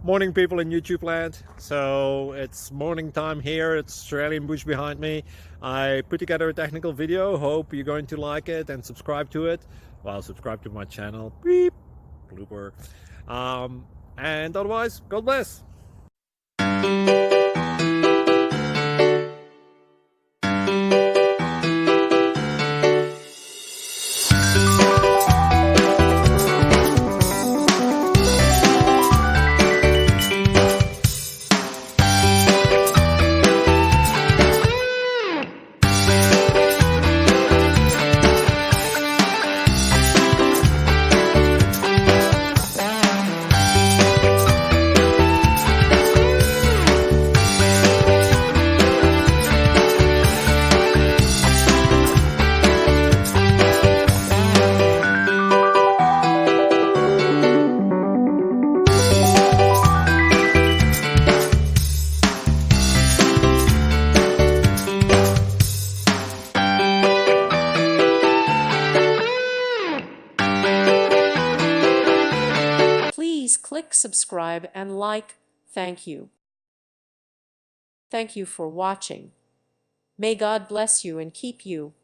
Morning, people in YouTube land. So it's morning time here. It's Australian bush behind me. I put together a technical video. Hope you're going to like it and subscribe to it. Well, subscribe to my channel. Beep. Blooper. And otherwise, God bless. Please click subscribe and like. Thank you. Thank you for watching. May God bless you and keep you.